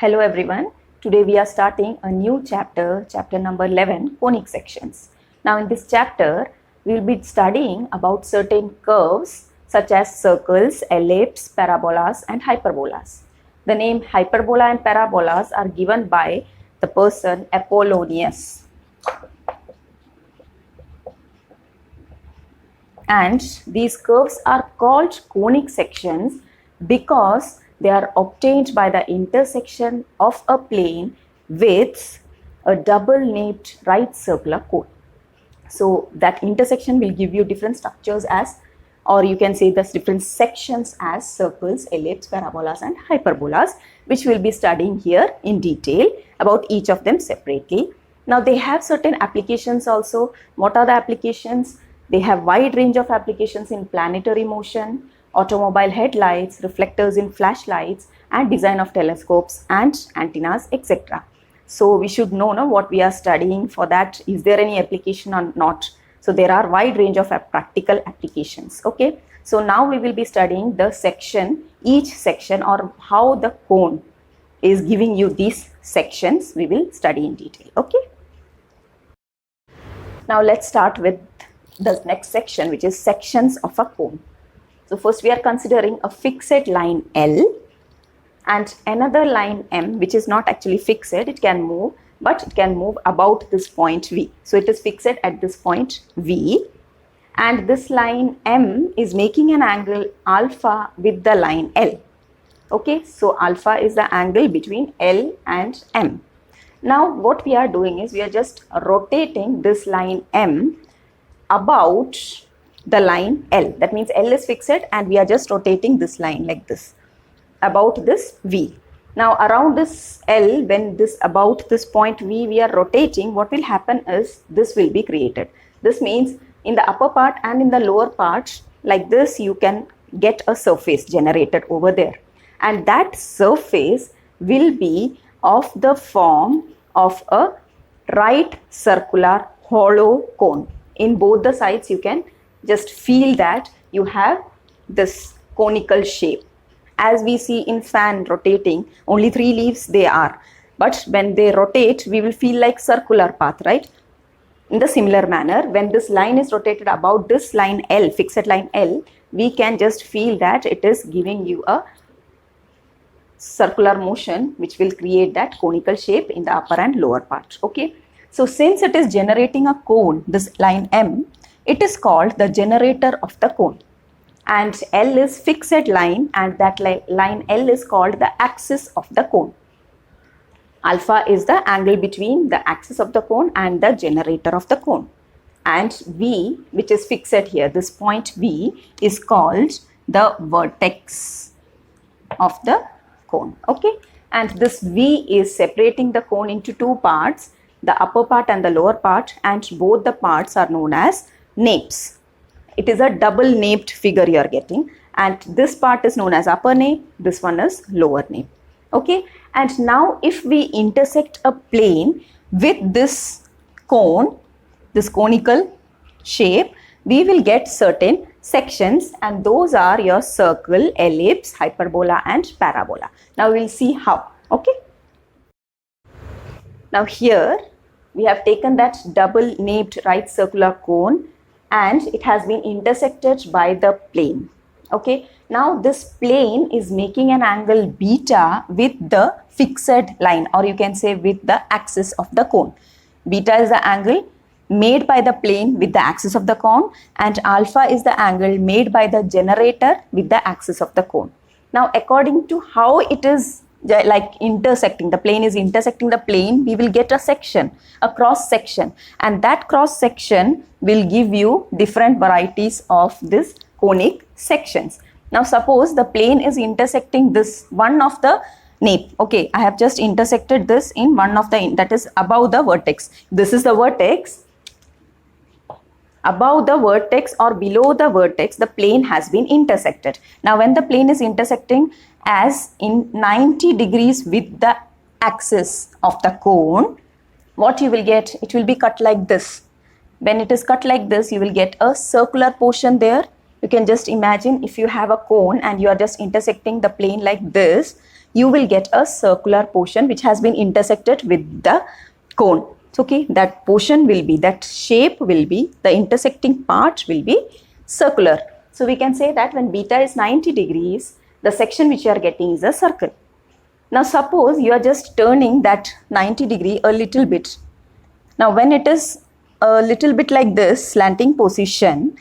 Hello everyone. Today we are starting a new chapter, chapter number 11, conic sections. Now in this chapter, we will be studying about certain curves such as circles, ellipses, parabolas and hyperbolas. The name hyperbola and parabolas are given by the person Apollonius. And these curves are called conic sections because they are obtained by the intersection of a plane with a double-napped right circular cone. So that intersection will give you different structures as, or you can say the different sections as circles, ellipses, parabolas and hyperbolas, which we'll be studying here in detail about each of them separately. Now they have certain applications also. What are the applications? They have wide range of applications in planetary motion, automobile headlights, reflectors in flashlights, and design of telescopes and antennas, etc. So we should know what we are studying. For that, is there any application or not? So there are wide range of practical applications. Okay. So now we will be studying the section, each section, or how the cone is giving you these sections. We will study in detail. Okay. Now let's start with the next section, which is sections of a cone. So first we are considering a fixed line L and another line M, which is not actually fixed. It can move, but it can move about this point V. So it is fixed at this point V, and this line M is making an angle alpha with the line L. Okay, so alpha is the angle between L and M. Now what we are doing is we are just rotating this line M about the line L. That means L is fixed and we are just rotating this line like this about this V. Now around this L, when this about this point V we are rotating, what will happen is this will be created. This means in the upper part and in the lower part, like this, you can get a surface generated over there, and that surface will be of the form of a right circular hollow cone. In both the sides you can just feel that you have this conical shape. As we see in fan rotating, only 3 leaves they are, but when they rotate we will feel like circular path, right? In the similar manner, when this line is rotated about this line L, fixed line L, we can just feel that it is giving you a circular motion which will create that conical shape in the upper and lower part. Okay, so since it is generating a cone, this line M, it is called the generator of the cone, and L is fixed line, and that line L is called the axis of the cone. Alpha is the angle between the axis of the cone and the generator of the cone, and V, which is fixed here, this point V is called the vertex of the cone. Okay, and this V is separating the cone into 2 parts, the upper part and the lower part, and both the parts are known as nappes. It is a double napped figure you are getting, and this part is known as upper nape, this one is lower nape. Okay, and now if we intersect a plane with this cone, this conical shape, we will get certain sections, and those are your circle, ellipse, hyperbola and parabola. Now we will see how. Okay, now here we have taken that double napped right circular cone and it has been intersected by the plane. Okay, now this plane is making an angle beta with the fixed line, or you can say with the axis of the cone. Beta is the angle made by the plane with the axis of the cone, and alpha is the angle made by the generator with the axis of the cone. Now according to how it is like intersecting, the plane is intersecting the plane, we will get a section, a cross section, and that cross section will give you different varieties of this conic sections. Now suppose the plane is intersecting this one of the nape. Okay, I have just intersected this in one of the, that is above the vertex. This is the vertex. Above the vertex or below the vertex, the plane has been intersected. Now when the plane is intersecting as in 90 degrees with the axis of the cone, what you will get, it will be cut like this. When it is cut like this, you will get a circular portion there. You can just imagine if you have a cone and you are just intersecting the plane like this, you will get a circular portion which has been intersected with the cone. Okay, that portion will be, that shape will be, the intersecting part will be circular. So we can say that when beta is 90 degrees, the section which you are getting is a circle. Now suppose you are just turning that 90 degree a little bit. Now when it is a little bit like this slanting position,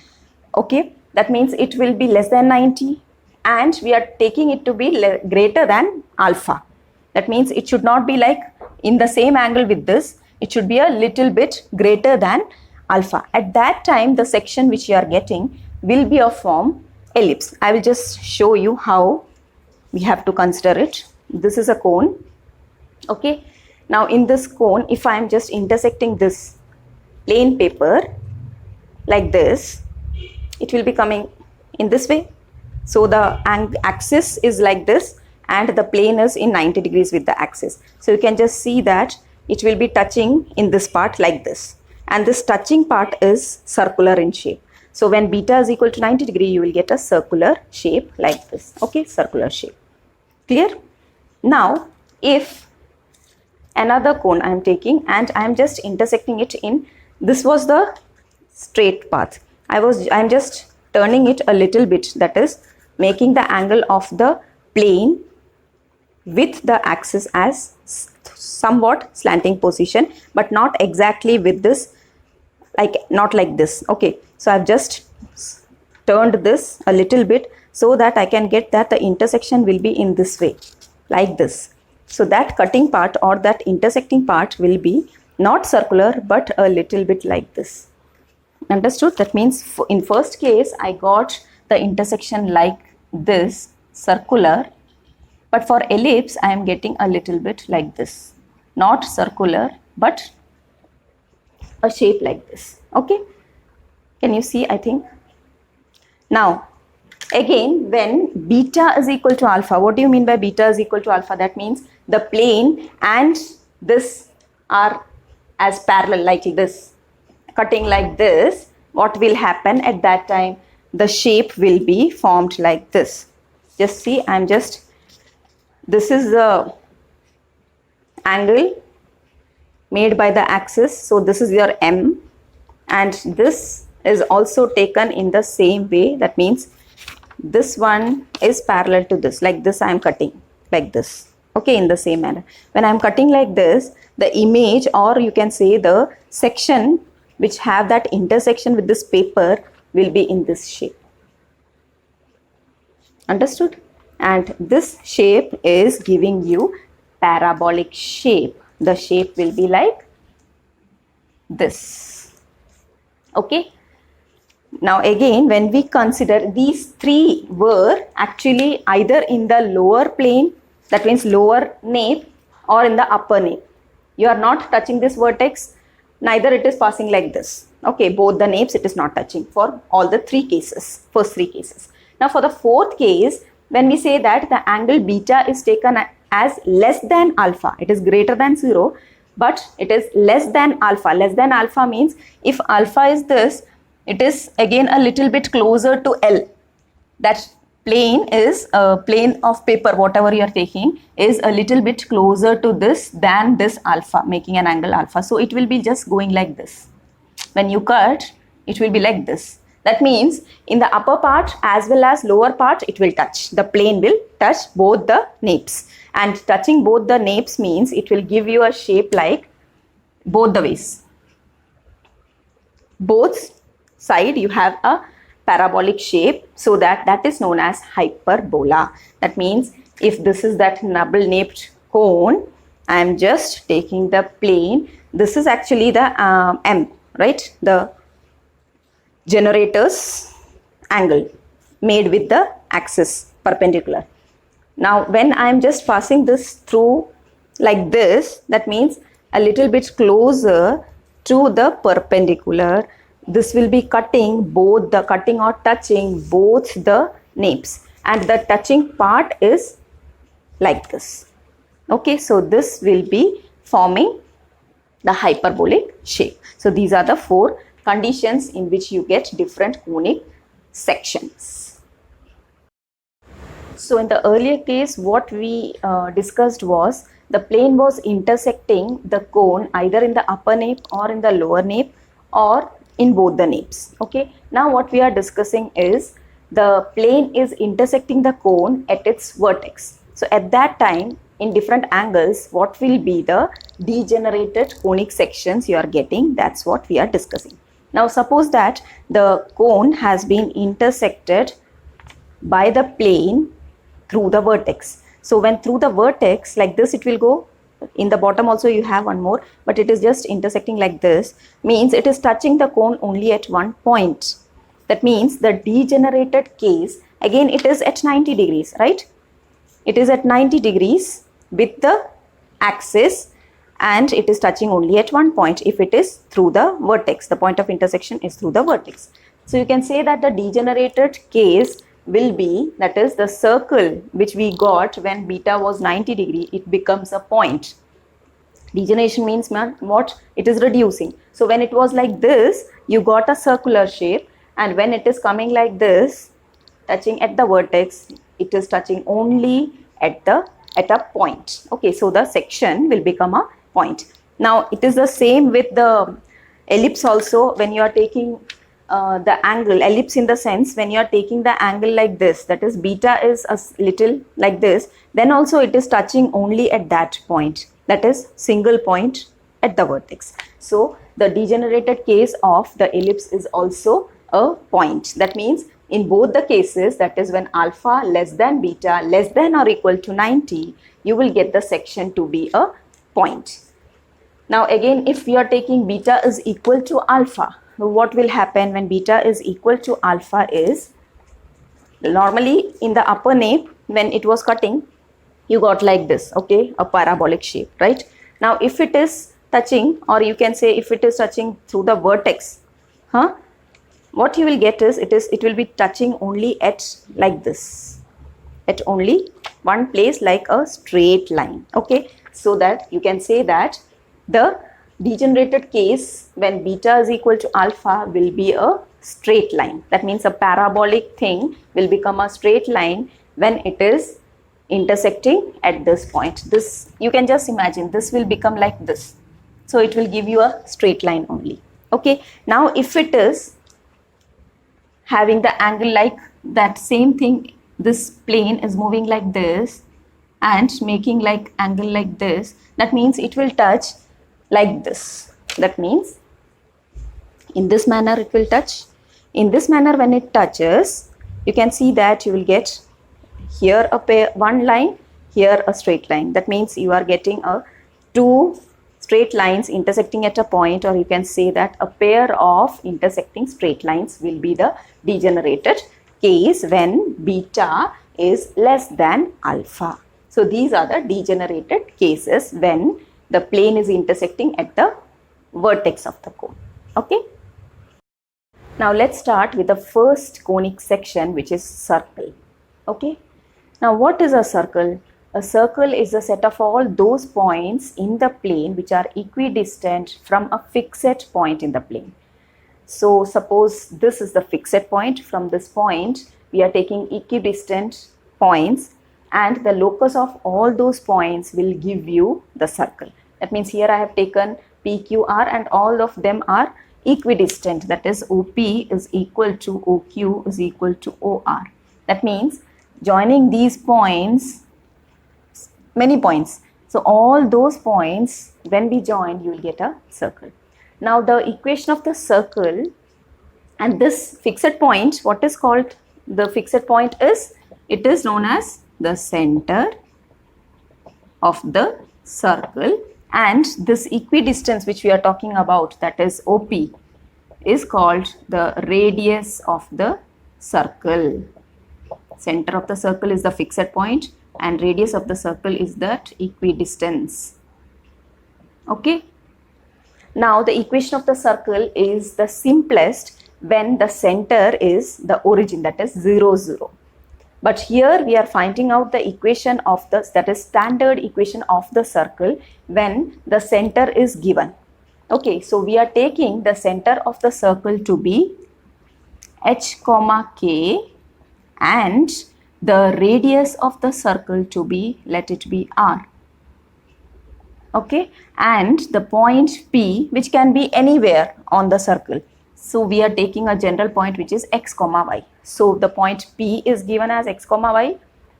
okay, that means it will be less than 90 and we are taking it to be greater than alpha. That means it should not be like in the same angle with this, it should be a little bit greater than alpha. At that time, the section which you are getting will be of form ellipse. I will just show you how we have to consider it. This is a cone. Okay. Now in this cone, if I am just intersecting this plain paper like this, it will be coming in this way. So the axis is like this and the plane is in 90 degrees with the axis. So you can just see that it will be touching in this part like this. And this touching part is circular in shape. So when beta is equal to 90 degree, you will get a circular shape like this. Okay, circular shape. Clear? Now, if another cone I am taking and I am just intersecting it in, this was the straight path. I am just turning it a little bit, that is making the angle of the plane with the axis as somewhat slanting position, but not exactly with this, like not like this. Okay, so I've just turned this a little bit so that I can get that the intersection will be in this way, like this. So that cutting part or that intersecting part will be not circular but a little bit like this. Understood? That means in first case I got the intersection like this, circular, but for ellipse I am getting a little bit like this, not circular but a shape like this. Okay, can you see? I think now again when beta is equal to alpha, what do you mean by beta is equal to alpha? That means the plane and this are as parallel, like this, cutting like this. What will happen at that time? The shape will be formed like this. Just see, I'm just, this is the angle made by the axis. So this is your M and this is also taken in the same way. That means this one is parallel to this, like this I am cutting like this. Okay, in the same manner. When I am cutting like this, the image, or you can say the section which have that intersection with this paper will be in this shape. Understood? And this shape is giving you parabolic shape. The shape will be like this. Okay. Now again, when we consider these three were actually either in the lower plane, that means lower nape, or in the upper nape. You are not touching this vertex, neither it is passing like this. Okay, both the napes it is not touching for all the three cases, first three cases. Now for the fourth case, when we say that the angle beta is taken as less than alpha, it is greater than 0, but it is less than alpha. Less than alpha means if alpha is this, it is again a little bit closer to L. That plane is a plane of paper, whatever you are taking is a little bit closer to this than this alpha, making an angle alpha. So it will be just going like this. When you cut, it will be like this. That means in the upper part as well as lower part, it will touch. The plane will touch both the napes. And touching both the napes means it will give you a shape like both the ways. Both side you have a parabolic shape, so that is known as hyperbola. That means if this is that double naped cone, I am just taking the plane. This is actually the M, right? The generator's angle made with the axis perpendicular. Now when I am just passing this through like this, that means a little bit closer to the perpendicular. This will be cutting both the cutting or touching both the napes, and the touching part is like this. Okay, so this will be forming the hyperbolic shape. So these are the four conditions in which you get different conic sections. So in the earlier case, what we discussed was the plane was intersecting the cone either in the upper nape or in the lower nape or in both the napes. Okay. Now what we are discussing is the plane is intersecting the cone at its vertex. So at that time, in different angles, what will be the degenerated conic sections you are getting? That's what we are discussing. Now suppose that the cone has been intersected by the plane through the vertex. So when through the vertex like this, it will go. In the bottom also you have one more, but it is just intersecting like this, means it is touching the cone only at one point. That means the degenerated case, again it is at 90 degrees, right? It is at 90 degrees with the axis and it is touching only at one point if it is through the vertex. The point of intersection is through the vertex. So you can say that the degenerated case will be, that is the circle which we got when beta was 90 degree, it becomes a point. Degeneration means what? It is reducing. So when it was like this, you got a circular shape, and when it is coming like this, touching at the vertex, it is touching only at a point. Okay, so the section will become a point. Now it is the same with the ellipse also. When you are taking the angle, ellipse in the sense, when you are taking the angle like this, that is beta is a little like this, then also it is touching only at that point, that is single point at the vertex. So the degenerated case of the ellipse is also a point. That means in both the cases, that is when alpha less than beta less than or equal to 90, you will get the section to be a point. Now again, if we are taking beta is equal to alpha, what will happen when beta is equal to alpha is, normally in the upper nape when it was cutting, you got like this, okay, a parabolic shape, right? Now if it is touching, or you can say if it is touching through the vertex, what you will get is it will be touching only at like this, at only one place, like a straight line. Okay, so that you can say that the degenerated case when beta is equal to alpha will be a straight line. That means a parabolic thing will become a straight line when it is intersecting at this point. This, you can just imagine, this will become like this. So it will give you a straight line only. Okay, now if it is having the angle like that, same thing, this plane is moving like this and making like angle like this, that means it will touch like this. That means in this manner it will touch. In this manner, when it touches, you can see that you will get here a one line, here a straight line. That means you are getting a two straight lines intersecting at a point, or you can say that a pair of intersecting straight lines will be the degenerated case when beta is less than alpha. So these are the degenerated cases when the plane is intersecting at the vertex of the cone. Okay. Now let's start with the first conic section, which is circle. Okay. Now what is a circle? A circle is a set of all those points in the plane which are equidistant from a fixed point in the plane. So suppose this is the fixed point. From this point, we are taking equidistant points, and the locus of all those points will give you the circle. That means here I have taken PQR and all of them are equidistant. That is OP is equal to OQ is equal to OR. That means joining these points, many points. So all those points, when we join, you will get a circle. Now the equation of the circle and this fixed point, what is called the fixed point is, it is known as the center of the circle, and this equidistance which we are talking about, that is OP, is called the radius of the circle. Center of the circle is the fixed point and radius of the circle is that equidistance. Okay. Now the equation of the circle is the simplest when the center is the origin, that is 0, 0. But here we are finding out the equation of the, that is standard equation of the circle when the center is given. Okay, so we are taking the center of the circle to be h, k, and the radius of the circle to be, let it be r. Okay, and the point P, which can be anywhere on the circle. So we are taking a general point which is x comma y. So the point P is given as x comma y,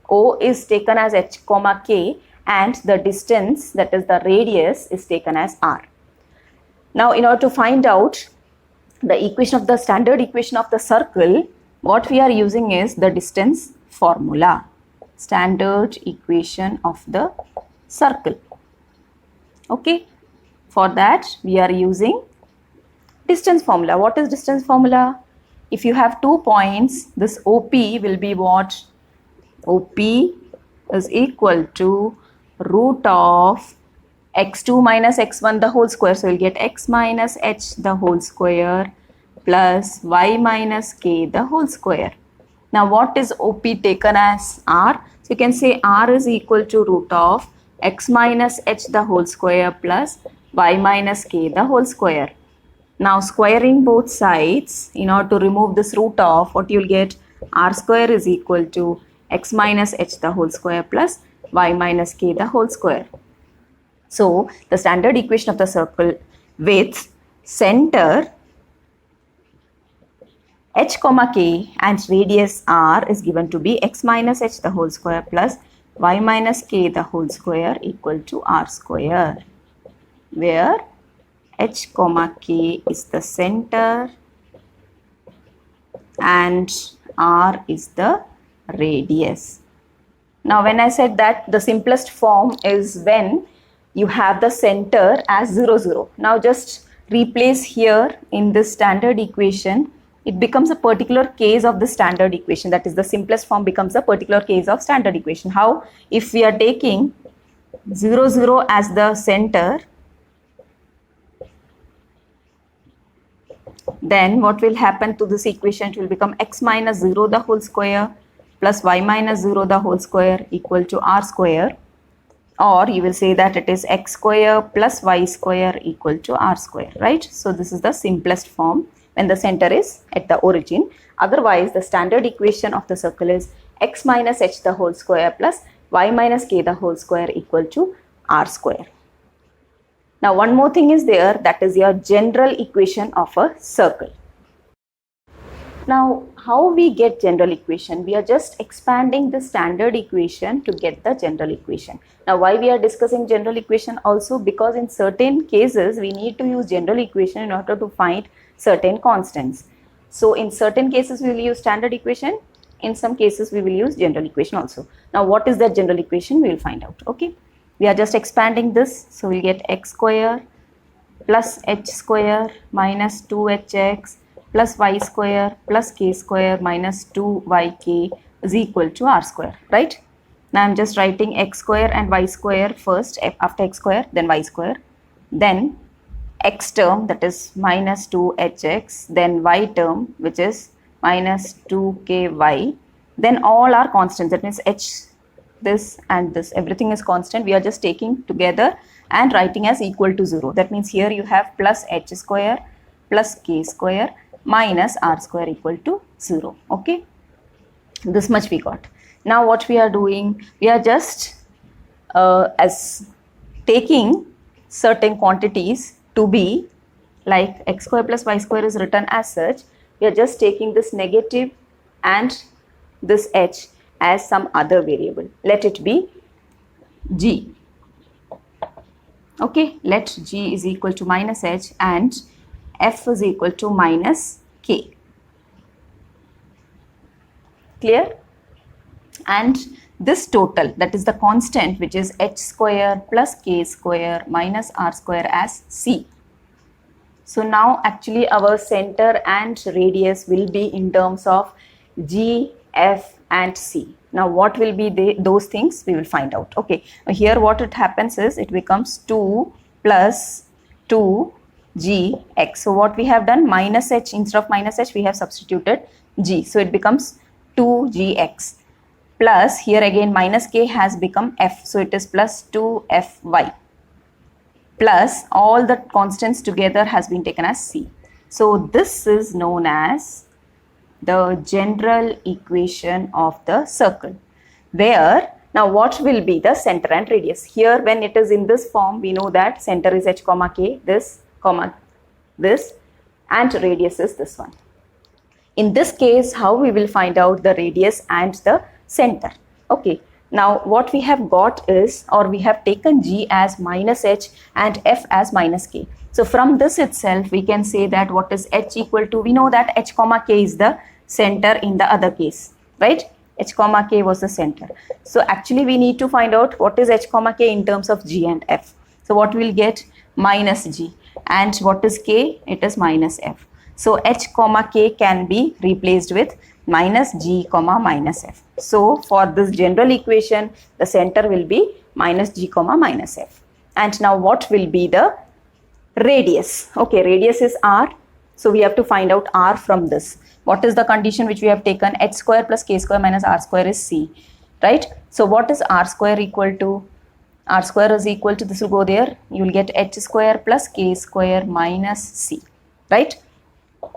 O is taken as h comma k, and the distance, that is the radius, is taken as r. Now in order to find out the equation of the standard equation of the circle, what we are using is the distance formula, standard equation of the circle. Okay, for that we are using distance formula. What is distance formula? If you have 2 points, this OP will be what? OP is equal to root of x2 minus x1 the whole square. So we'll get x minus h the whole square plus y minus k the whole square. Now what is OP taken as r? So you can say r is equal to root of x minus h the whole square plus y minus k the whole square. Now squaring both sides, in order to remove this root of, what you'll get, r square is equal to x minus h the whole square plus y minus k the whole square. So the standard equation of the circle with center h comma k and radius r is given to be x minus h the whole square plus y minus k the whole square equal to r square, where h comma k is the center and r is the radius. Now when I said that the simplest form is when you have the center as 0, 0. Now just replace here in this standard equation. It becomes a particular case of the standard equation. That is, the simplest form becomes a particular case of standard equation. How? If we are taking 0, 0 as the center, then what will happen to this equation? It will become x minus 0 the whole square plus y minus 0 the whole square equal to r square. Or you will say that it is x square plus y square equal to r square, right? So this is the simplest form when the center is at the origin. Otherwise, the standard equation of the circle is x minus h the whole square plus y minus k the whole square equal to r square. Now one more thing is there, that is your general equation of a circle. Now how we get general equation? We are just expanding the standard equation to get the general equation. Now why we are discussing general equation also? Because in certain cases we need to use general equation in order to find certain constants. So in certain cases we will use standard equation, in some cases we will use general equation also. Now what is that general equation? We will find out. Okay, we are just expanding this, so we'll get x square plus h square minus 2hx plus y square plus k square minus 2yk is equal to r square, right? Now I'm just writing x square and y square first, after x square then y square, then x term, that is minus 2hx, then y term which is minus 2ky, then all are constants, that means h, this and this, everything is constant. We are just taking together and writing as equal to 0. That means here you have plus h square plus k square minus r square equal to 0. Okay, this much we got. Now what we are doing, we are just as taking certain quantities to be like x square plus y square is written as such. We are just taking this negative and this h as some other variable. Let it be g. Okay, let g is equal to minus h and f is equal to minus k. Clear? And this total, that is the constant, which is h square plus k square minus r square as c. So now actually our center and radius will be in terms of g, f and c. Now what will be those things? We will find out. Okay, here what it happens is it becomes 2 plus 2 g x. So what we have done, minus h, instead of minus h we have substituted g. So it becomes 2 g x. Plus here again minus k has become f, so it is plus 2fy, plus all the constants together has been taken as c. So this is known as the general equation of the circle, where now what will be the center and radius? Here when it is in this form, we know that center is h comma k, this comma this, and radius is this one. In this case, how we will find out the radius and the center? Okay, now what we have got is, or we have taken g as minus h and f as minus k. So from this itself, we can say that what is h equal to, we know that h comma k is the center in the other case, right? H comma k was the center. So actually we need to find out what is h comma k in terms of g and f. So what we'll get? Minus g. And what is k? It is minus f. So h comma k can be replaced with minus g comma minus f. So for this general equation, the center will be minus g comma minus f. And now what will be the radius? Okay, radius is r. So we have to find out r from this. What is the condition which we have taken? H square plus k square minus r square is c, right? So what is r square equal to? R square is equal to, this will go there, you will get h square plus k square minus c, right?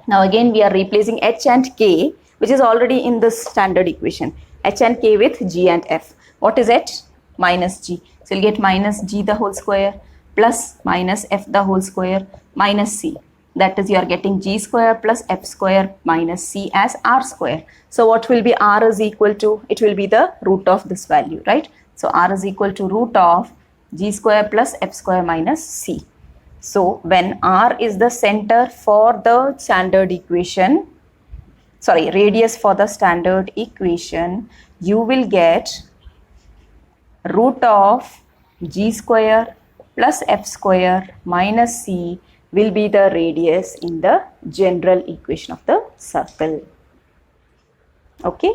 Now again we are replacing h and k, which is already in this standard equation, h and k with g and f. What is h? Minus g. So you'll get minus g the whole square plus minus f the whole square minus c. That is, you are getting g square plus f square minus c as r square. So what will be r is equal to? It will be the root of this value, right? So r is equal to root of g square plus f square minus c. So when r is the center for the standard equation, sorry, radius for the standard equation, you will get root of g square plus f square minus c will be the radius in the general equation of the circle. Okay.